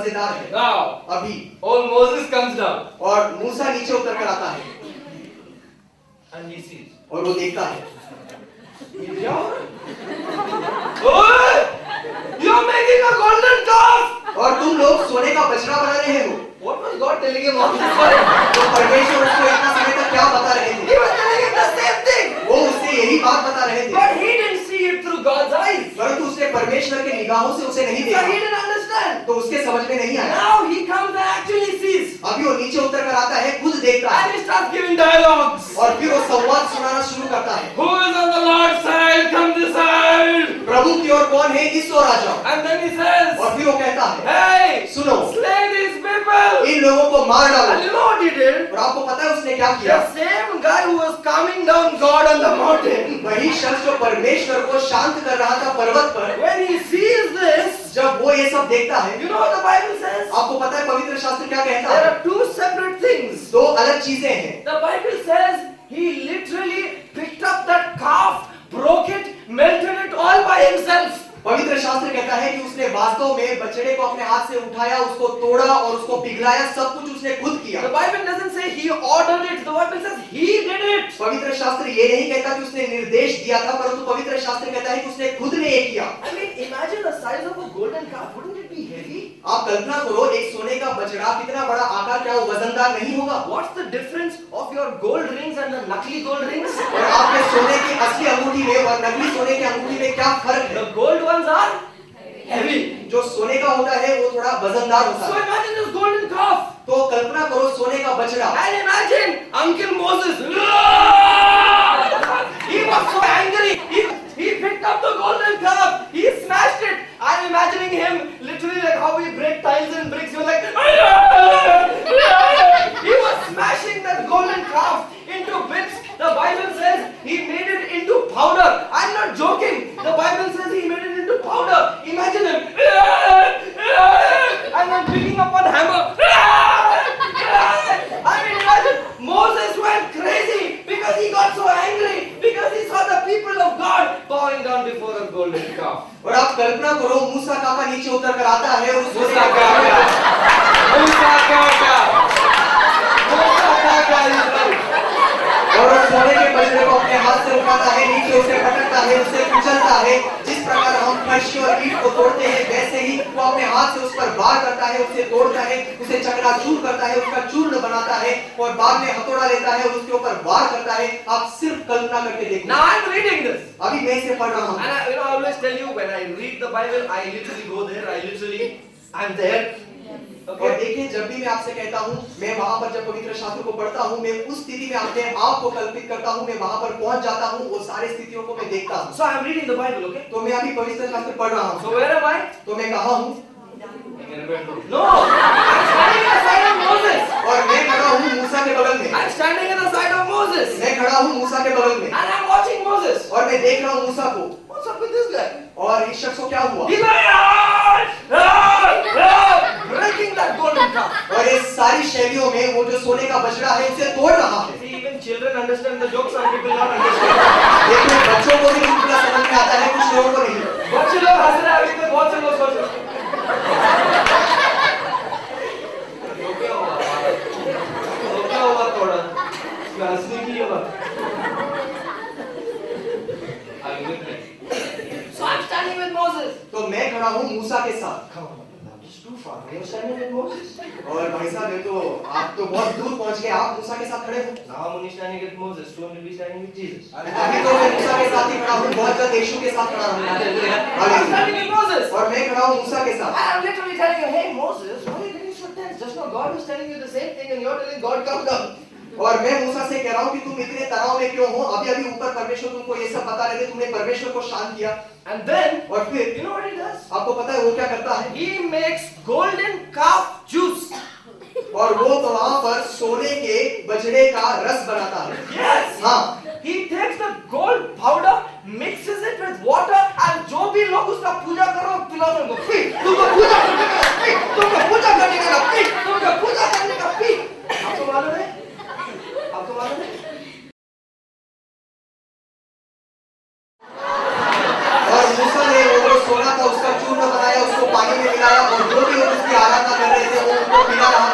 मजेदार है। Now, अभी old Moses comes down और मूसा नीचे उतर कर आता है and he sees. और वो देखता है क्या हो रहा है? ओए! You're making a golden calf! और तुम लोग सोने का बछड़ा बना रहे हो। What was God telling him all this time? तो परमेश्वर उसको इतना समय तक क्या बता रहे He थे? was telling him the same thing. वो उससे यही बात बता रहे थे, But he didn't see it through God's eyes. परंतु उसने परमेश्वर के निगाहों से उसे नहीं So he देखा, didn't understand. तो उसके समझ में नहीं आया। Now he comes and actually sees. अभी वो नीचे उतर कर आता है, खुद देखता है And he starts giving dialogues. और फिर वो संवाद सुनाना शुरू करता है। Who is on the Lord's side? Come this side. प्रभु की ओर कौन है, इस ओर आ जाओ। And then he says, और फिर वो कहता है, hey, सुनो, slay these people. इन लोगों को मार डालो। And you know what he did? और आपको पता है उसने क्या किया? The same guy who was calming down God on the mountain. वही शख्स जो परमेश्वर को शांत कर रहा था पर्वत पर, When he sees this, जब वो ये सब देखता है, you know what the Bible says? आपको पता है पवित्र शास्त्र क्या कहता There है? are two separate things. दो अलग चीजें हैं। The Bible says he literally picked up that calf, broke it, melted it all by himself. पवित्र शास्त्र कहता है कि उसने वास्तव में बछड़े को अपने हाथ से उठाया, उसको तोड़ा और उसको पिघलाया, सब कुछ उसने खुद किया। The Bible doesn't say he ordered it. The Bible says he did it. पवित्र शास्त्र ये नहीं कहता कि उसने निर्देश दिया था, परंतु पवित्र शास्त्र कहता है कि उसने खुद ने ये किया। I mean, imagine the size of a golden calf. Wouldn't it be heavy? आप कल्पना करो, एक सोने का बछड़ा कितना बड़ा आकार, क्या वो वजनदार नहीं होगा? What's the difference of your gold rings and the नकली gold rings? और आपके सोने की असली अंगूठी में और नकली सोने की अंगूठी में क्या फर्क है? The gold ones are heavy. जो सोने का होता है वो थोड़ा वजनदार होता So है। imagine this golden calf. तो कल्पना करो सोने का बछड़ा। And imagine Uncle Moses. He was so angry. He picked up the golden calf. He smashed it. I'm imagining him literally like how we break tiles and bricks. He was like, he was smashing that golden calf into bits. The Bible says he made it into powder. I'm not joking. The Bible says he made it into powder. Imagine him. And then picking up one hammer. I mean, imagine Moses went crazy because he got so angry because he saw the people of God bowing down before a golden calf. और आप कल्पना करो मूसा काका नीचे उतर कर आता है और उस Musa Kaka. और उस सोने के बछड़े को अपने हाथ से उठाता है, नीचे उसे पटकता है, उसे कुचलता है। जिस प्रकार हम फर्श और ईंट को तोड़ते हैं, वैसे ही वो अपने हाथ से उस पर वार करता है, उसे तोड़ता है, उसे चकनाचूर करता है, उसका चूर्ण बनाता है और बाद में हथौड़ा लेता है और उसके ऊपर वार करता है। आप सिर्फ कल्पना करके देखो। Now I'm reading this. अभी मैं इसे पढ़ रहा हूँ। And I always tell you when I read the Bible, I literally go there. I'm there. और देखिए, जब भी मैं आपसे कहता हूँ, मैं वहां पर जब पवित्र शास्त्र को पढ़ता हूँ, मैं उस स्थिति में अपने आप को कल्पित करता हूँ, मैं वहां पर पहुंच जाता हूँ, वो सारी स्थितियों को मैं देखता हूँ। So I'm reading the Bible, okay? तो मैं अभी पवित्र शास्त्र पढ़ रहा हूँ। So where am I? तो मैं कहाँ हूँ? No, I'm standing at the side of Moses. और मैं खड़ा हूँ मूसा के बगल में। I'm standing at the side of Moses. मैं खड़ा हूँ मूसा के बगल में And I'm watching Moses. और मैं देख रहा हूँ मूसा को। What's up with this guy? और इस शख्स को क्या हुआ? He's like, breaking that golden calf. और इस सारी शैलियों में वो जो सोने का बछड़ा है उसे तोड़ रहा है। See, even children understand the jokes, some people not understand. देखिए, बच्चों को भी चुटकुला समझ में आता है, कुछ लोगों को नहीं। बच्चे लोग हंस रहे हैं, अभी तक बहुत से लोग सोच रहे हैं। क्या होगा थोड़ा? हंसने की ये बात। So I'm standing with Moses. तो मैं खड़ा हूँ मूसा के साथ। Come on, it's too far. You're standing with Moses. और भाई साहब, ये तो आप तो बहुत दूर पहुंच गए, आप मूसा के साथ खड़े हो। Now I'm only standing with Moses. Soon we'll be standing with Jesus. अभी तो मैं मूसा के साथ ही खड़ा हूँ, बहुत जल्द यीशु के साथ खड़ा हूँ। I'm standing with Moses. और मैं खड़ा हूँ मूसा के साथ। I'm literally telling you, hey Moses, why are you getting so tense? Just now God was telling you the same thing and you're telling God, come down. और मैं मूसा से कह रहा हूँ कि तुम इतने तनाव में क्यों हो? अभी अभी ऊपर परमेश्वर तुमको ये सब बता रहे थे, तुमने परमेश्वर को शांत किया। And then, और फिर you know what he does? आपको पता है वो क्या करता है? He makes golden calf juice. और वो तो वहां पर सोने के बछड़े का रस बनाता है। Yes. हाँ, He takes the gold powder, mixes it with water, and जो भी लोग उसका पूजा करो पिलाओ उनको पी। तुमको पूजा करने का पी, तुमको पूजा करने का पी, तुमको पूजा करने का पी। आपको मालूम है? आपको मालूम है? और मूसा ने वो जो सोना था उसका चूर्ण बनाया, उसको पानी में मिलाया और जो भी उसकी आराधना को पिला रहा